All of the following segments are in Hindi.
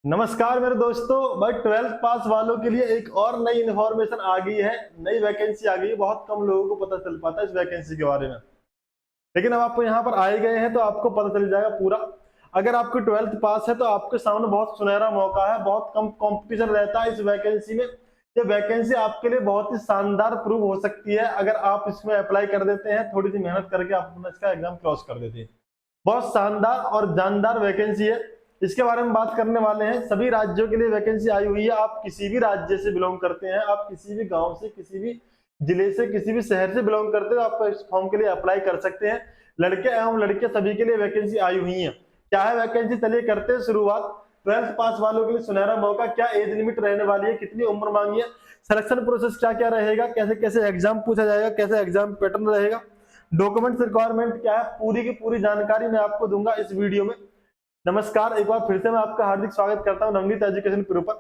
नमस्कार मेरे दोस्तों। भाई 12th पास वालों के लिए एक और नई इन्फॉर्मेशन आ गई है, नई वैकेंसी आ गई है। बहुत कम लोगों को पता चल पाता है इस वैकेंसी के बारे में, लेकिन अब आप यहाँ पर आए गए हैं तो आपको पता चल जाएगा पूरा। अगर आपको 12th पास है तो आपके सामने बहुत सुनहरा मौका है, बहुत कम कंपटीशन रहता है इस वैकेंसी में। ये वैकेंसी आपके लिए बहुत ही शानदार प्रूव हो सकती है अगर आप इसमें अप्लाई कर देते हैं, थोड़ी सी मेहनत करके आप अपना इसका एग्जाम क्रॉस कर देते हैं। बहुत शानदार और जानदार वैकेंसी है, इसके बारे में बात करने वाले हैं। सभी राज्यों के लिए वैकेंसी आई हुई है। आप किसी भी राज्य से बिलोंग करते हैं, आप किसी भी गांव से, किसी भी जिले से, किसी भी शहर से बिलोंग करते हो, आप इस फॉर्म के लिए अप्लाई कर सकते हैं। लड़के एवं लड़के सभी के लिए वैकेंसी आई हुई है। क्या है वैकेंसी, चलिए करते हैं शुरुआत। 12th पास वालों के लिए सुनहरा मौका। क्या एज लिमिट रहने वाली है, कितनी उम्र मांगी है, सिलेक्शन प्रोसेस क्या क्या रहेगा, कैसे कैसे एग्जाम पूछा जाएगा, कैसे एग्जाम पैटर्न रहेगा, डॉक्यूमेंट्स रिक्वायरमेंट क्या है, पूरी की पूरी जानकारी मैं आपको दूंगा इस वीडियो में। नमस्कार, एक बार फिर से मैं आपका हार्दिक स्वागत करता हूं नवनीत एजुकेशन प्रो पर।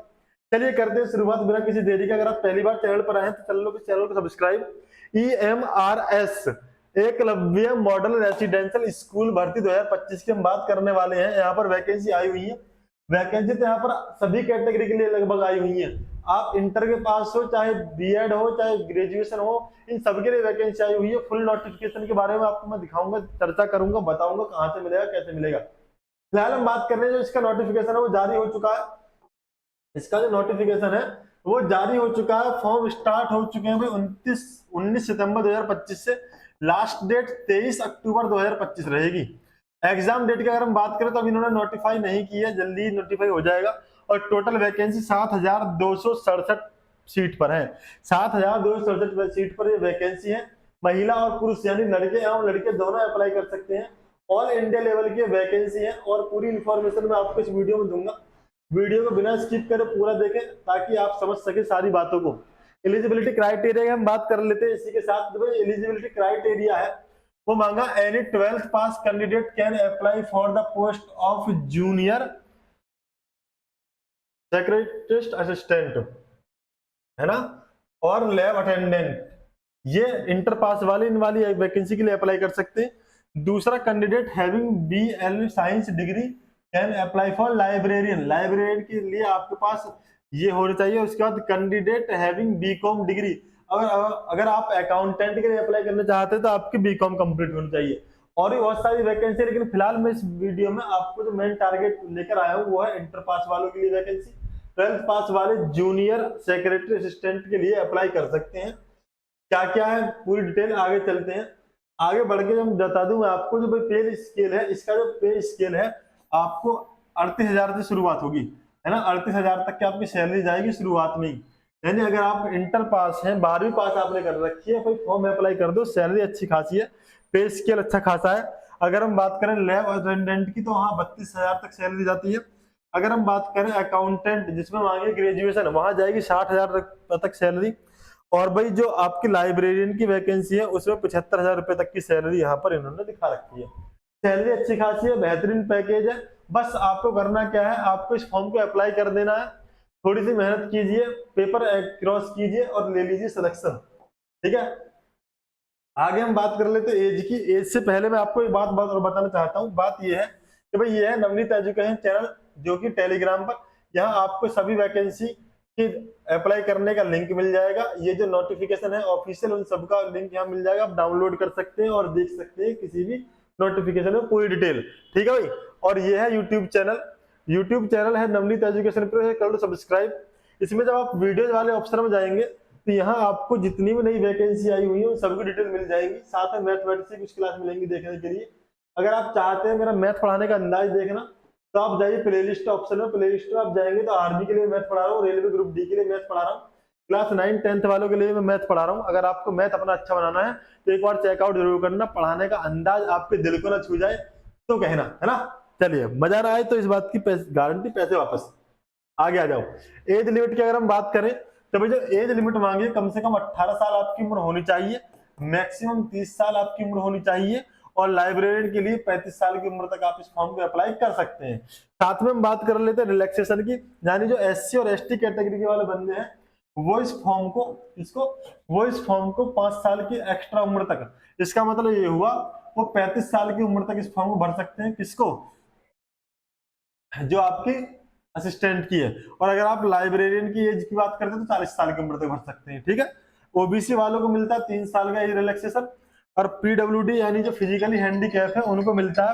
चलिए करते हैं शुरुआत बिना किसी देरी के। अगर आप पहली बार चैनल पर आए हैं तो चैनल को subscribe. EMRS Eklavya model residential school भर्ती 2025 की हम बात करने वाले हैं। यहाँ पर वैकेंसी आई हुई है। वैकेंसी तो यहाँ पर सभी कैटेगरी के लिए लगभग आई हुई है। आप इंटर के पास हो, चाहे बीएड हो, चाहे ग्रेजुएशन हो, इन सबके लिए वैकेंसी आई हुई है। फुल नोटिफिकेशन के बारे में आपको मैं दिखाऊंगा, चर्चा करूंगा, बताऊंगा कहाँ से मिलेगा, कैसे मिलेगा। फिलहाल हम बात कर रहे हैं जो इसका नोटिफिकेशन है वो जारी हो चुका है। इसका जो नोटिफिकेशन है वो जारी हो चुका है। फॉर्म स्टार्ट हो चुके हैं भाई 19 सितंबर 2025 से। लास्ट डेट 23 अक्टूबर 2025 रहेगी। एग्जाम डेट की अगर हम बात करें तो अभी इन्होंने नोटिफाई नहीं की है, जल्दी नोटिफाई हो जाएगा। और टोटल वैकेंसी 7,267 सीट पर है। 7,267 सीट पर ये वैकेंसी है। महिला और पुरुष यानी लड़के एवं लड़के दोनों अप्लाई कर सकते हैं। ऑल इंडिया लेवल की वैकेंसी है और पूरी इंफॉर्मेशन मैं आपको इस वीडियो में दूंगा। वीडियो को बिना स्किप करे पूरा देखें ताकि आप समझ सके सारी बातों को। एलिजिबिलिटी क्राइटेरिया की हम बात कर लेते हैं। इसी के साथ जो एलिजिबिलिटी क्राइटेरिया है वो मांगा, any 12th pass candidate can apply for the post of junior secretaries assistant, है ना, और लैब अटेंडेंट। ये इंटर पास वाले इन वाली वैकेंसी के लिए अप्लाई कर सकते हैं। दूसरा, candidate having BL science degree can apply for librarian. Librarian के लिए आपके पास ये होना चाहिए। उसके बाद कैंडिडेट हैविंग BCom डिग्री। अगर आप अकाउंटेंट के लिए अप्लाई करना चाहते हैं तो आपकी BCom कंप्लीट होनी चाहिए। और भी बहुत सारी वैकेंसी है, लेकिन फिलहाल मैं इस वीडियो में आपको जो मेन टारगेट लेकर आया हूँ वो है इंटर पास वालों के लिए वैकेंसी। 12th पास वाले जूनियर सेक्रेटरी असिस्टेंट के लिए अप्लाई कर सकते हैं। क्या क्या है पूरी डिटेल आगे चलते हैं। आगे बढ़ के हम बता दूं मैं आपको जो पे स्केल है, इसका जो पे स्केल है आपको 38,000 से शुरुआत होगी, है ना। 38,000 तक की आपकी सैलरी जाएगी शुरुआत में ही। यानी अगर आप इंटर पास हैं, 12वीं पास आपने कर रखी है, कोई फॉर्म अप्लाई कर दो, सैलरी अच्छी खासी है, पे स्केल अच्छा खासा है। अगर हम बात करें लैब अटेंडेंट की तो वहाँ 32,000 तक सैलरी जाती है। अगर हम बात करें अकाउंटेंट जिसमें मांगे ग्रेजुएशन, वहां जाएगी 60,000 तक सैलरी। और भाई जो आपकी लाइब्रेरियन की वैकेंसी है उसमें 75,000 रुपए तक की सैलरी यहाँ पर इन्होंने दिखा रखी है। सैलरी अच्छी खासी है, बेहतरीन पैकेज है। बस आपको करना क्या है, आपको इस फॉर्म को अप्लाई कर देना है। थोड़ी सी मेहनत कीजिए, पेपर क्रॉस कीजिए और ले लीजिए सिलेक्शन, ठीक है। आगे हम बात कर लेते एज की। एज से पहले मैं आपको एक बात और बताना चाहता हूँ। बात यह है कि भाई ये है नवनीत एजुकेशन चैनल, जो कि टेलीग्राम पर, यहाँ आपको सभी वैकेंसी की अप्लाई करने का लिंक मिल जाएगा। ये जो नोटिफिकेशन है ऑफिशियल, उन सबका लिंक यहाँ मिल जाएगा। आप डाउनलोड कर सकते हैं और देख सकते हैं किसी भी नोटिफिकेशन में पूरी डिटेल, ठीक है भाई। और ये है यूट्यूब चैनल, यूट्यूब चैनल है नवनीत एजुकेशन प्रो, कर लो सब्सक्राइब। इसमें जब आप वीडियो वाले ऑप्शन में जाएंगे तो यहाँ आपको जितनी भी नई वैकेंसी आई हुई है उन सबकी डिटेल मिल जाएगी। साथ में मैथमेटिक्स की कुछ क्लास मिलेंगी देखने के लिए। अगर आप चाहते हैं मेरा मैथ पढ़ाने का अंदाज देखना तो आप जाइए प्लेलिस्ट ऑप्शन में, प्लेलिस्ट में आप जाएंगे तो आर्मी के लिए मैथ पढ़ा रहा हूँ, रेलवे ग्रुप डी के लिए मैथ पढ़ा रहा हूँ, क्लास 9 10th वालों के लिए मैं मैथ पढ़ा रहा हूँ। अगर आपको मैथ अपना अच्छा बनाना है तो एक बार चेकआउट जरूर करना। पढ़ाने का अंदाज आपके दिल को ना छू जाए तो कहना, है ना। चलिए, मजा ना आए तो इस बात की गारंटी, पैसे वापस। आगे आ जाओ। एज लिमिट की अगर हम बात करें तो भाई जो एज लिमिट मांगी है, कम से कम 18 साल आपकी उम्र होनी चाहिए, मैक्सिमम 30 साल आपकी उम्र होनी चाहिए। और लाइब्रेरियन के लिए 35 साल की उम्र तक आप इस फॉर्म को अप्लाई कर सकते हैं। साथ में हम बात कर लेते हैं रिलैक्सेशन की, यानी जो SC और ST कैटेगरी के वाले बंदे हैं वो इस फॉर्म को, वो इस फॉर्म को 5 साल की एक्स्ट्रा उम्र तक, इसका मतलब ये हुआ वो 35 साल की उम्र तक इस फॉर्म को भर सकते हैं। किसको, जो आपकी असिस्टेंट की है। और अगर आप लाइब्रेरियन की एज की बात करते हैं तो 40 साल की उम्र तक भर सकते हैं, ठीक है। ओबीसी वालों को मिलता है 3 साल का एज रिलैक्सेशन, और पीडब्ल्यूडी यानी जो फिजिकली हैंडीकैप है उनको मिलता है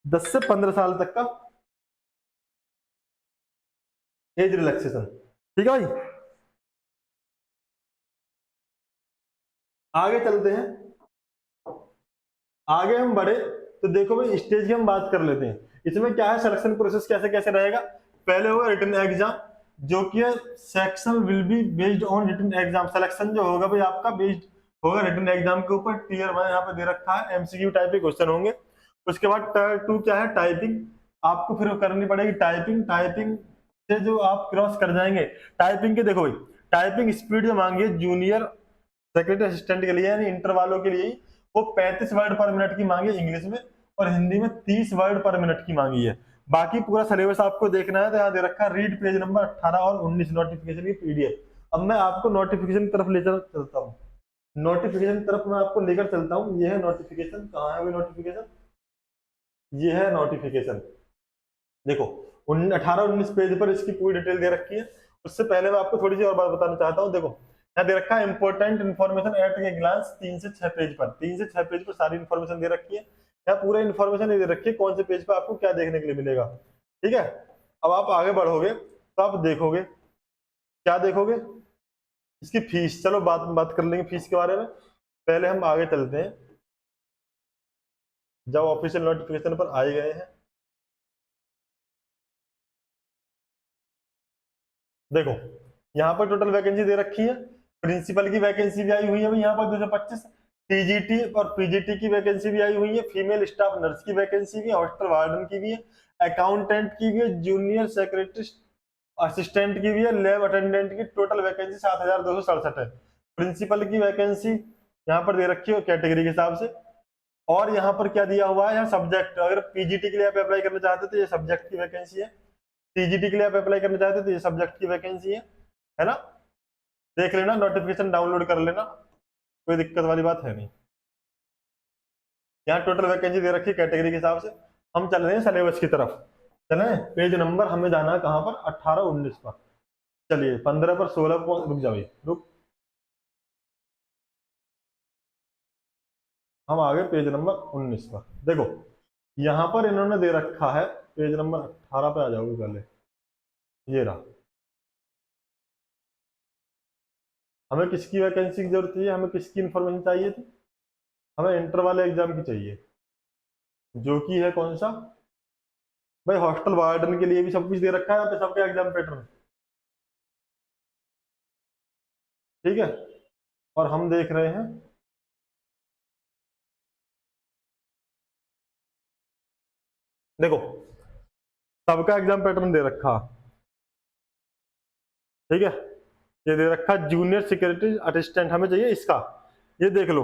10 से 15 साल तक का एज रिलैक्सेशन, ठीक है भाई। आगे चलते हैं, आगे हम बढ़े तो देखो भाई स्टेज की हम बात कर लेते हैं। इसमें क्या है, सिलेक्शन प्रोसेस कैसे कैसे रहेगा। पहले होगा रिटन एग्जाम, जो कि section will be based on written exam. Selection जो होगा भाई आपका बेस्ड होगा रिटन एग्जाम के ऊपर। टीयर 1 यहाँ पे दे रखा है, एमसीक्यू टाइप के क्वेश्चन होंगे। उसके बाद टायर 2 क्या है, टाइपिंग। आपको फिर करनी पड़ेगी टाइपिंग। टाइपिंग से जो आप क्रॉस कर जाएंगे, टाइपिंग के देखो भाई, टाइपिंग स्पीड जो मांगी है जूनियर सेक्रेटरी असिस्टेंट के लिए यानी इंटर वालों के लिए, वो 35 वर्ड पर मिनट की मांगी इंग्लिश में, और हिंदी में 30 वर्ड पर मिनट की मांगी है। बाकी पूरा सिलेबस आपको देखना है तो यहाँ दे रखा है रीड पेज नंबर 18 और 19 नोटिफिकेशन की पीडीएफ। अब मैं आपको नोटिफिकेशन की तरफ लेकर चलता हूँ, नोटिफिकेशन की तरफ मैं आपको लेकर चलता हूँ। ये है नोटिफिकेशन, कहाँ है वो नोटिफिकेशन, ये है नोटिफिकेशन। देखो 18-19 पेज पर इसकी पूरी डिटेल दे रखी है। उससे पहले मैं आपको थोड़ी सी और बात बताना चाहता हूँ। देखो यहाँ दे रखा है important information at a glance, 3 से 6 पेज पर, 3 से 6 पेज पर सारी इन्फॉर्मेशन दे रखी है। यहाँ पूरा इन्फॉर्मेशन दे रखी है कौन से पेज पर आपको क्या देखने के लिए मिलेगा, ठीक है। अब आप आगे बढ़ोगे तो आप देखोगे, क्या देखोगे, इसकी फीस। चलो बात बात कर लेंगे फीस के बारे में, पहले हम आगे चलते हैं। जब ऑफिशियल नोटिफिकेशन पर आए गए हैं, देखो यहाँ पर टोटल वैकेंसी दे रखी है। प्रिंसिपल की वैकेंसी भी आई हुई है यहाँ पर 225, टीजीटी और पीजीटी की वैकेंसी भी आई हुई है, फीमेल स्टाफ नर्स की वैकेंसी भी है, हॉस्टल वार्डन की भी है, अकाउंटेंट की भी है, जूनियर सेक्रेटरी असिस्टेंट की भी है, लैब अटेंडेंट की। टोटल वैकेंसी 7267 है। प्रिंसिपल की वैकेंसी यहाँ पर दे रखी है कैटेगरी के हिसाब से। और यहाँ पर क्या दिया हुआ है, यहाँ सब्जेक्ट, अगर पीजीटी के लिए आप अप्लाई करना चाहते तो ये सब्जेक्ट की वैकेंसी है, टीजीटी के लिए आप अप्लाई करना चाहते तो ये सब्जेक्ट की वैकेंसी है ना। देख लेना, नोटिफिकेशन डाउनलोड कर लेना, कोई दिक्कत वाली बात है नहीं। यहाँ टोटल वैकेंसी दे रखी है कैटेगरी के हिसाब से। हम चल रहे हैं सिलेबस की तरफ, चले पेज नंबर हमें जाना है कहाँ पर, 18-19 पर। चलिए 15 पर 16 पर रुक जाइए, रुक, हम आगे पेज नंबर 19 पर। देखो यहाँ पर इन्होंने दे रखा है, पेज नंबर 18 पे आ जाओगे पहले, ये रहा। हमें किसकी वैकेंसी की जरूरत है, हमें किसकी इंफॉर्मेशन चाहिए थी, हमें इंटर वाले एग्जाम की चाहिए, जो कि है कौन सा भाई, हॉस्टल वार्डन के लिए भी सब कुछ दे रखा है यहाँ पे, सबका एग्जाम पैटर्न, ठीक है। और हम देख रहे हैं, देखो सबका एग्जाम पैटर्न दे रखा, ठीक है। ये दे रखा जूनियर सिक्योरिटी असिस्टेंट, हमें चाहिए इसका। ये देख लो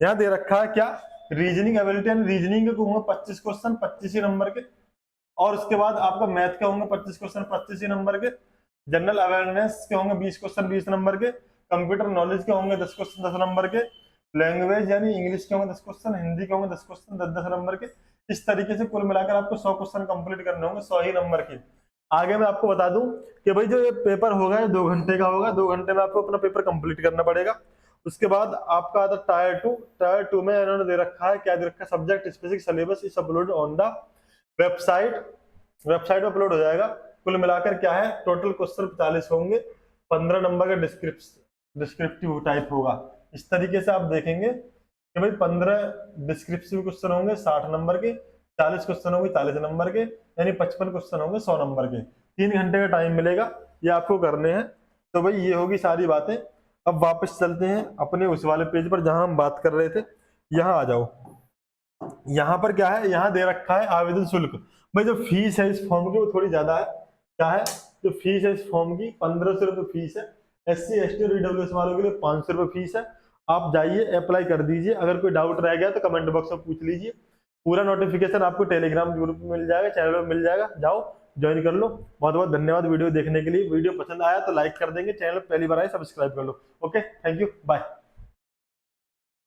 यहाँ दे रखा है क्या, रीजनिंग एबिलिटी एंड रीजनिंग के होंगे 25 क्वेश्चन 25 ही नंबर के, और उसके बाद आपका मैथ के होंगे 25 क्वेश्चन 25 ही नंबर के, जनरल अवेयरनेस के होंगे 20 क्वेश्चन 20 नंबर के, कंप्यूटर नॉलेज के होंगे 10 क्वेश्चन 10 नंबर के, लैंग्वेज यानी इंग्लिश के होंगे 10 क्वेश्चन, हिंदी के होंगे 10 क्वेश्चन 10-10 नंबर के। इस तरीके से कुल मिलाकर आपको 100 क्वेश्चन कंप्लीट करने होंगे 100 ही नंबर के। आगे मैं आपको बता दूं कि भाई जो ये पेपर होगा ये 2 घंटे का होगा, 2 घंटे में आपको अपना पेपर कंप्लीट करना पड़ेगा। उसके बाद आपका आता टायर 2 में इन्होंने दे रखा है, क्या दे रखा है, subject specific syllabus is upload on the website, website में अपलोड हो जाएगा। कुल मिलाकर क्या है, टोटल क्वेश्चन 45 होंगे, 15 नंबर का डिस्क्रिप्टिव टाइप होगा। इस तरीके से आप देखेंगे कि भाई 15 डिस्क्रिप्टिव क्वेश्चन होंगे 60 नंबर के, 40 क्वेश्चन होंगे 40 नंबर के, यानी 55 क्वेश्चन होंगे 100 नंबर के। 3 घंटे का टाइम मिलेगा, ये आपको करने हैं। तो भाई ये होगी सारी बातें। अब वापस चलते हैं अपने उस वाले पेज पर जहां हम बात कर रहे थे, यहाँ आ जाओ। यहाँ पर क्या है, यहाँ दे रखा है आवेदन शुल्क। भाई जो फीस है इस फॉर्म की वो थोड़ी ज्यादा है, क्या है, जो फीस है इस फॉर्म की 1500 रुपये फीस है। SC ST और EWS वालों के लिए 500 रुपये फीस है। आप जाइए अप्लाई कर दीजिए, अगर कोई डाउट रह गया तो कमेंट बॉक्स में पूछ लीजिए। पूरा नोटिफिकेशन आपको टेलीग्राम ग्रुप में मिल जाएगा, चैनल में मिल जाएगा, जाओ ज्वाइन कर लो। बहुत बहुत धन्यवाद वीडियो देखने के लिए। वीडियो पसंद आया तो लाइक कर देंगे, चैनल पहली बार आए सब्सक्राइब कर लो। Okay, thank you, bye.